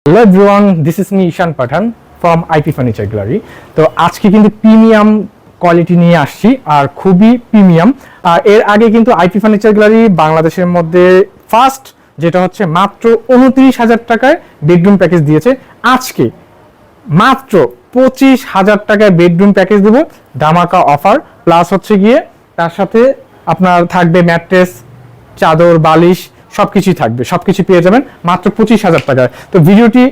Hello everyone, this is me Ishan Pathan from IP Furniture Gallery. তো আজকে কিন্তু premium quality নিয়ে আসছি আর খুবই প্রিমিয়াম। এর আগে কিন্তু আইপি ফার্নিচার গ্যালারি বাংলাদেশের মধ্যে ফার্স্ট যেটা হচ্ছে মাত্র 29,000 টাকায় বেডরুম প্যাকেজ দিয়েছে। আজকে মাত্র 25,000 টাকায় বেডরুম প্যাকেজ দেব, ধামাকা অফার। প্লাস হচ্ছে গিয়ে তার সাথে আপনার থাকবে ম্যাট্রেস, চাদর, বালিশ সবকিছুই থাকবে, সবকিছু পেয়ে যাবেন মাত্র 25,000 টাকায়। তো ভিডিওটি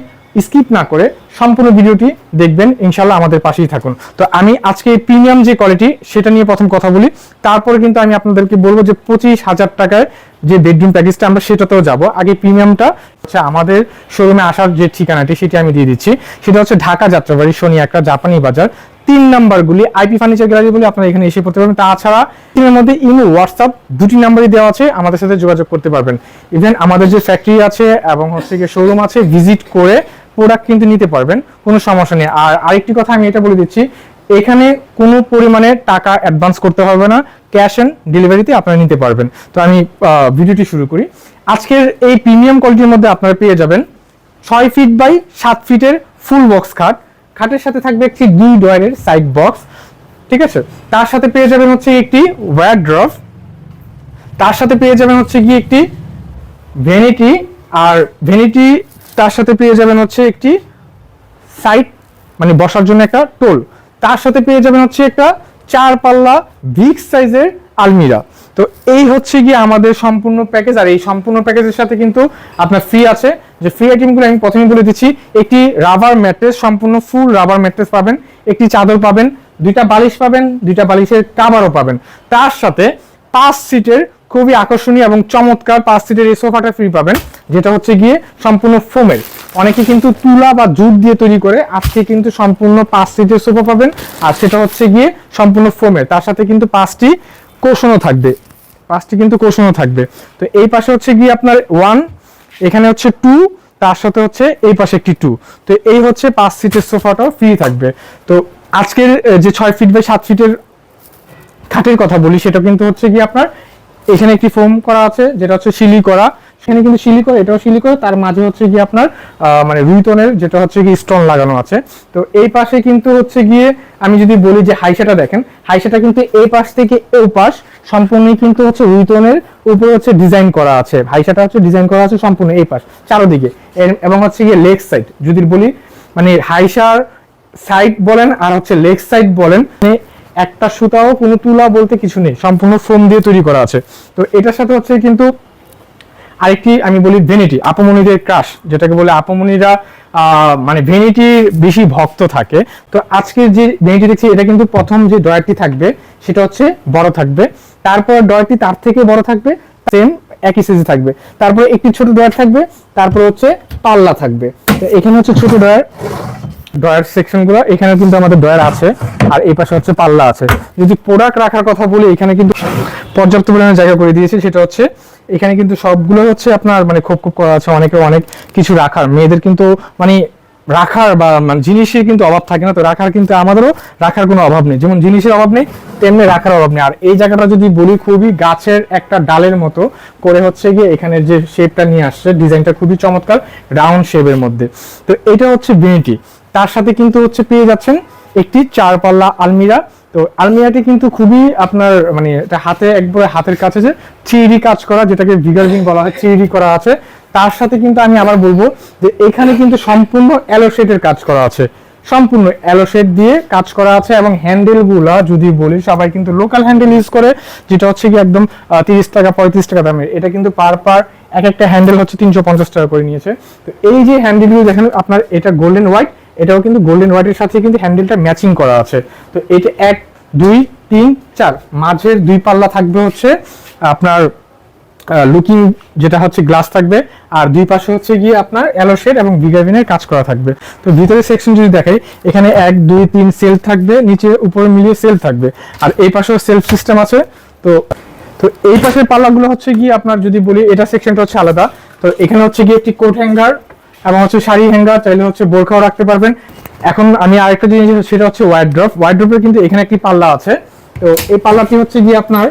স্কিপ না করে সম্পূর্ণ ভিডিওটি দেখবেন, ইনশাল্লাহ আমাদের পাশেই থাকুন। তো আমি আজকে প্রিমিয়াম যে কোয়ালিটি সেটা নিয়ে প্রথম কথা বলি, তারপরে কিন্তু আমি আপনাদেরকে বলবো যে 25,000 টাকায় যে বেডরুম প্যাকেজটা আমরা সেটাতেও যাব। আগে প্রিমিয়ামটা হচ্ছে আমাদের শোরুমে আসার যে ঠিকানাটি সেটি আমি দিয়ে দিচ্ছি, সেটা হচ্ছে ঢাকা যাত্রাবাড়ি শনি একটা জাপানি বাজার 3 নাম্বারগুলি আইপি ফার্নিচার গ্যালারি বলে আপনারা এখানে এসে পড়তে পারবেন। তাছাড়া এর মধ্যে ইমো, হোয়াটসঅ্যাপ দুটি নাম্বারই দেওয়া আছে, আমাদের সাথে যোগাযোগ করতে পারবেন। ইভেন আমাদের যে ফ্যাক্টরি আছে এবং হচ্ছে গিয়ে শোরুম আছে, ভিজিট করে প্রোডাক্ট কিন্তু নিতে পারবেন, কোনো সমস্যা নেই। আর আরেকটি কথা আমি এটা বলে দিচ্ছি, এখানে কোনো পরিমাণে টাকা অ্যাডভান্স করতে হবে না, ক্যাশ অন ডেলিভারিতে আপনারা নিতে পারবেন। তো আমি ভিডিওটি শুরু করি। আজকের এই প্রিমিয়াম কোয়ালিটির মধ্যে আপনারা পেয়ে যাবেন 6 ফিট বাই 7 ফিটের ফুল বক্স খাট। খাটের সাথে থাকবে একটি 2 ডয়ারের সাইড বক্স, ঠিক আছে। তার সাথে পেয়ে যাবেন হচ্ছে একটি ওয়ারড্রপ, তার সাথে পেয়ে যাবেন হচ্ছে কি একটি ভ্যানিটি, আর ভ্যানিটি তার সাথে পেয়ে যাবেন হচ্ছে একটি সাইড মানে বসার জন্য একটা টোল, তার সাথে পেয়ে যাবেন হচ্ছে একটা 4 পাল্লা বিগ সাইজের আলমিরা। তো এই হচ্ছে গিয়ে আমাদের সম্পূর্ণ প্যাকেজ। আর এই সম্পূর্ণ প্যাকেজের সাথে কিন্তু আপনার ফ্রি আছে, যে ফ্রি আইটেমগুলো আমি প্রথমে বলে দিচ্ছি। একটি রাবার ম্যাট্রেস, সম্পূর্ণ ফুল রাবার ম্যাট্রেস পাবেন, একটি চাদর পাবেন, 2টা বালিশ পাবেন, 2টা বালিশের কাভারও পাবেন। তার সাথে 5 সিটের খুবই আকর্ষণীয় এবং চমৎকার 5 সিটের এই সোফাটা ফ্রি পাবেন, যেটা হচ্ছে গিয়ে সম্পূর্ণ ফোমের। অনেকে কিন্তু তুলা বা জুট দিয়ে তৈরি করে, আজকে কিন্তু সম্পূর্ণ 5 সিটের সোফা পাবেন, আর সেটা হচ্ছে গিয়ে সম্পূর্ণ ফোমের। তার সাথে কিন্তু 5টি কোশনও থাকবে, 5টি কিন্তু কোশনও থাকবে। তো এই পাশে হচ্ছে গিয়ে আপনার 1, এখানে হচ্ছে 2, তার সাথে হচ্ছে এই পাশে একটি 2। তো এই হচ্ছে 5 সিটের সোফাটাও ফ্রি থাকবে। তো আজকের যে 6 ফিট বাই 7 ফিটের খাটের কথা বলি, সেটা কিন্তু হচ্ছে কি আপনার এখানে একটি ফোম করা আছে, যেটা হচ্ছে শিলি করা, সেখানে কিন্তু শিলি করে, এটাও শিলি করে, তার মাঝে হচ্ছে গিয়ে আপনার মানে রুইতনের যেটা হচ্ছে গিয়ে স্টোন লাগানো আছে। তো এই পাশে কিন্তু হচ্ছে গিয়ে আমি যদি বলি যে হাইসাটা দেখেন, হাইসাটা কিন্তু এই পাশ থেকে এই পাশ সম্পূর্ণই কিন্তু হচ্ছে রুইতনের উপরে হচ্ছে ডিজাইন করা আছে। হাইসাটা হচ্ছে ডিজাইন করা আছে সম্পূর্ণ এই পাশ চারদিকে, এবং হচ্ছে গিয়ে লেগ সাইড যদি বলি, মানে হাইসার সাইড বলেন আর হচ্ছে লেগ সাইড বলেন, মানে একটা সুতাও কোনো তুলা বলতে কিছু নেই, সম্পূর্ণ ফোম দিয়ে তৈরি করা আছে। তো এটার সাথে হচ্ছে কিন্তু আরেকটি আমি বলি ভ্যানিটি, আপমনিদের ক্রাশ যেটাকে বলে, আপমনিরা মানে ভ্যানিটির বেশি ভক্ত থাকে। তো আজকে যে ভ্যানিটি দেখছি, এটা কিন্তু প্রথম যে ডয়ারটি থাকবে সেটা হচ্ছে বড় থাকবে, তারপর ডয়ারটি তার থেকে বড় থাকবে, সেম একই সাইজে থাকবে, তারপরে একটি ছোট ডয়ার থাকবে, তারপর হচ্ছে পাল্লা থাকবে। তো এখানে হচ্ছে ছোট ডয়ার সেকশনগুলো, এখানে কিন্তু আমাদের ডয়ার আছে, আর এই পাশে হচ্ছে পাল্লা আছে। যদি প্রোডাক্ট রাখার কথা বলি, এখানে কিন্তু পর্যাপ্ত পরিমাণে জায়গা করে দিয়েছে, সেটা হচ্ছে এখানে কিন্তু সবগুলো হচ্ছে আপনার মানে খোপ করা আছে, অনেকে অনেক কিছু রাখার, মেয়েদের কিন্তু মানে রাখার বা মানে জিনিসের কিন্তু অভাব থাকে না, তো রাখার কিন্তু আমাদেরও রাখার কোনো অভাব নেই, যেমন জিনিসের অভাব নেই তেমনি রাখার অভাব নেই। আর এই জায়গাটা যদি বলি, খুবই গাছের একটা ডালের মতো করে হচ্ছে গিয়ে এখানে যে শেপটা নিয়ে আসছে, ডিজাইনটা খুবই চমৎকার, রাউন্ড শেপের মধ্যে। তো এটা হচ্ছে ভ্যানিটি, তার সাথে কিন্তু হচ্ছে পেয়ে যাচ্ছেন একটি 4 পাল্লা আলমিরা। তো আলমিরাটি কিন্তু খুবই আপনার মানে এটা হাতে একবারে হাতের কাছে যে 3D কাজ করা, যেটাকে ভিগার্ভিং বলা হয়, 3D করা আছে। তার সাথে কিন্তু আমি আবার বলবো যে এখানে কিন্তু সম্পূর্ণ অ্যালো শেডের কাজ করা আছে, সম্পূর্ণ অ্যালো শেড দিয়ে কাজ করা আছে। এবং হ্যান্ডেলগুলা যদি বলি, সবাই কিন্তু লোকাল হ্যান্ডেল ইউজ করে, যেটা হচ্ছে কি একদম 30 টাকা 35 টাকা দামের। এটা কিন্তু পার এক একটা হ্যান্ডেল হচ্ছে 350 টাকা করে নিয়েছে। তো এই যে হ্যান্ডেলগুলো দেখেন আপনার, এটা গোল্ডেন হোয়াইট, এটাও কিন্তু গোল্ডেন হোয়াইটের সাথে কিন্তু হ্যান্ডেলটা ম্যাচিং করা আছে। তো এটা 1 2 3 4 মাঝের 2 পাল্লা থাকবে হচ্ছে আপনার লুকিং, যেটা হচ্ছে গ্লাস থাকবে, আর 2 পাশে হচ্ছে গিয়ে আপনার অ্যালো শেড এবং ভিগার্ভিনের কাজ করা থাকবে। তো ভিতরের সেকশন যদি দেখাই, এখানে 1 2 3 সেলফ থাকবে, নিচে উপরে মিলিয়ে সেলফ থাকবে, আর এই পাশেও সেলফ সিস্টেম আছে। তো এই পাশের পাল্লাগুলো হচ্ছে গিয়ে আপনার যদি বলি, এটা সেকশনটা হচ্ছে আলাদা। তো এখানে হচ্ছে গিয়ে একটি কোট হ্যাঙ্গার এবং হচ্ছে শাড়ি হ্যাঙ্গার, চাইলে হচ্ছে বোরখাও রাখতে পারবেন। এখন আমি আরেকটা জিনিস, সেটা হচ্ছে ওয়ারড্রপ। ওয়ারড্রপের কিন্তু এখানে একটি পাল্লা আছে। তো এই পাল্লাটি হচ্ছে গিয়ে আপনার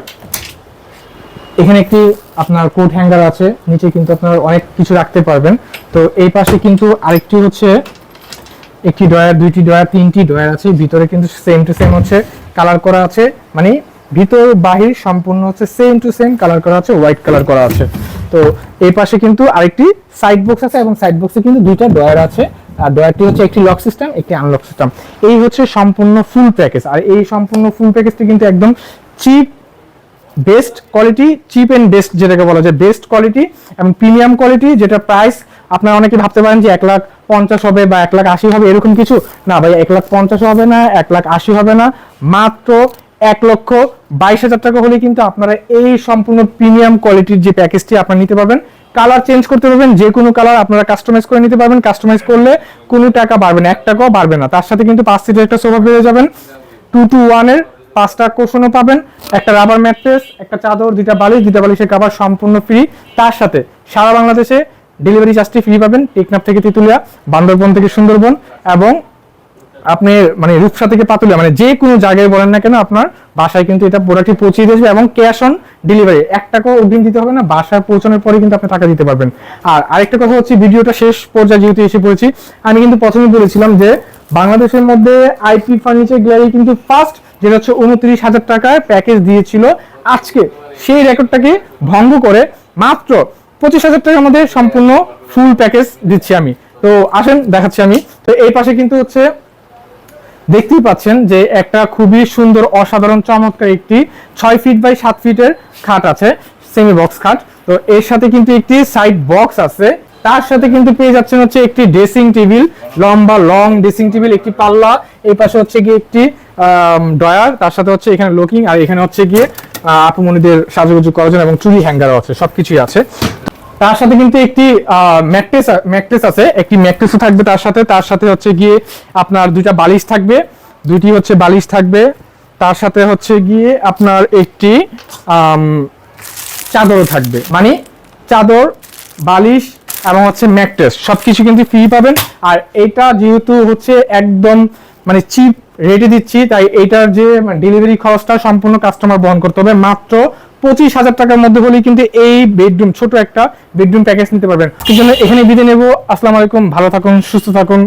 এখানে একটি আপনার কোট হ্যাঙ্গার আছে, নিচে কিন্তু আপনার অনেক কিছু রাখতে পারবেন। তো এই পাশে কিন্তু আরেকটি হচ্ছে একটি ড্রয়ার, দুইটি ড্রয়ার, তিনটি ড্রয়ার আছে। ভিতরে কিন্তু সেম টু সেম হচ্ছে কালার করা আছে, মানে ভিতর বাহির সম্পূর্ণ হচ্ছে সেম টু সেম কালার করা আছে, হোয়াইট কালার করা আছে। তো এই পাশে কিন্তু আরেকটি সাইড বক্স আছে এবং সাইড বক্সে কিন্তু দুইটা ড্রয়ার আছে। আর ড্রয়ারটি হচ্ছে একটি লক সিস্টেম, একটি আনলক সিস্টেম। এই হচ্ছে সম্পূর্ণ ফুল প্যাকেজ। আর এই সম্পূর্ণ ফুল প্যাকেজটি কিন্তু একদম cheap best quality, cheap and best যেটাকে বলা যায়, বেস্ট কোয়ালিটি এবং প্রিমিয়াম কোয়ালিটি, যেটা প্রাইস আপনারা অনেকে ভাবতে পারেন যে 1,50,000 হবে বা 1,80,000 হবে, এরকম কিছু না ভাই। 1,50,000 হবে না, 1,80,000 হবে না, মাত্র 1,22,000 টাকা হলে কিন্তু আপনারা এই সম্পূর্ণ প্রিমিয়াম কোয়ালিটির যে প্যাকেজটি আপনারা নিতে পারবেন। কালার চেঞ্জ করতে পারবেন, যে কোনো কালার আপনারা কাস্টমাইজ করে নিতে পারবেন। কাস্টমাইজ করলে কোনো টাকা বাড়বে না, 1 টাকাও বাড়বে না। তার সাথে কিন্তু 5 সিটের একটা সোফা পেয়ে যাবেন, 2-to-1 এর 5টা কুশনও পাবেন, একটা রাবার ম্যাট্রেস, একটা চাদর, দুইটা বালিশের কভার সম্পূর্ণ ফ্রি। তার সাথে সারা বাংলাদেশে ডেলিভারি চার্জটি ফ্রি পাবেন, টেকনাফ থেকে তেতুলিয়া, বান্দরবন থেকে সুন্দরবন এবং আপনি মানে রূপসা থেকে পাতুলিয়া, মানে যে কোনো জায়গায় বলেন না কেন আপনার বাসায় কিন্তু এটা প্রোডাক্টটি পৌঁছে দেবে এবং ক্যাশ অন ডেলিভারি, 1 টাকাও অগ্রিম দিতে হবে না। বাসায় পৌঁছানোর পরে কিন্তু আপনি টাকা দিতে পারবেন। আর আরেকটা কথা হচ্ছে, ভিডিওটা শেষ পর্যায়ে যেহেতু এসে পড়েছি, আমি কিন্তু প্রথমে বলেছিলাম যে বাংলাদেশের মধ্যে আইপি ফার্নিচার গ্যালারি কিন্তু ফার্স্ট, যেটা হচ্ছে 29,000 টাকায় প্যাকেজ দিয়েছিল। আজকে সেই রেকর্ডটাকে ভঙ্গ করে মাত্র 25,000 টাকার মধ্যে সম্পূর্ণ ফুল প্যাকেজ দিচ্ছি আমি। তো আসেন দেখাচ্ছি আমি। তো এই পাশে কিন্তু হচ্ছে দেখতেই পাচ্ছেন যে একটা খুবই সুন্দর অসাধারণ চমৎকার একটি 6 ফিট বাই 7 ফিটের খাট আছে, সেমি বক্স খাট। তো এর সাথে কিন্তু একটি সাইড বক্স আছে, তার সাথে কিন্তু পেয়ে যাচ্ছেন হচ্ছে একটি ড্রেসিং টেবিল, লম্বা লং ড্রেসিং টেবিল, একটি পাল্লা, এই পাশে হচ্ছে গিয়ে একটি ড্রয়ার, তার সাথে হচ্ছে এখানে লকিং, আর এখানে হচ্ছে গিয়ে আপুমনিদের সাজুগুজু করার জন্য এবং চুড়ি হ্যাঙ্গারও আছে, সবকিছুই আছে। তার সাথে কিন্তু একটি ম্যাট্রেস আছে, একটি ম্যাট্রেসও থাকবে তার সাথে হচ্ছে গিয়ে আপনার দুইটা বালিশ থাকবে, দুইটি হচ্ছে বালিশ থাকবে। তার সাথে হচ্ছে গিয়ে আপনার একটি চাদরও থাকবে, মানে চাদর, বালিশ এবং হচ্ছে ম্যাট্রেস সবকিছু কিন্তু ফ্রি পাবেন। আর এটা যেহেতু হচ্ছে একদম মানে চিপ রেটে দিচ্ছি, তাই এটার যে ডেলিভারি খরচটা সম্পূর্ণ কাস্টমার বহন করতে হবে। মাত্র 25,000 টাকার মধ্যে হলেই কিন্তু এই বেডরুম, ছোট একটা বেডরুম প্যাকেজ নিতে পারবেন। এই জন্য এখানে বিদায় নেব। আসসালামু আলাইকুম, ভালো থাকুন, সুস্থ থাকুন।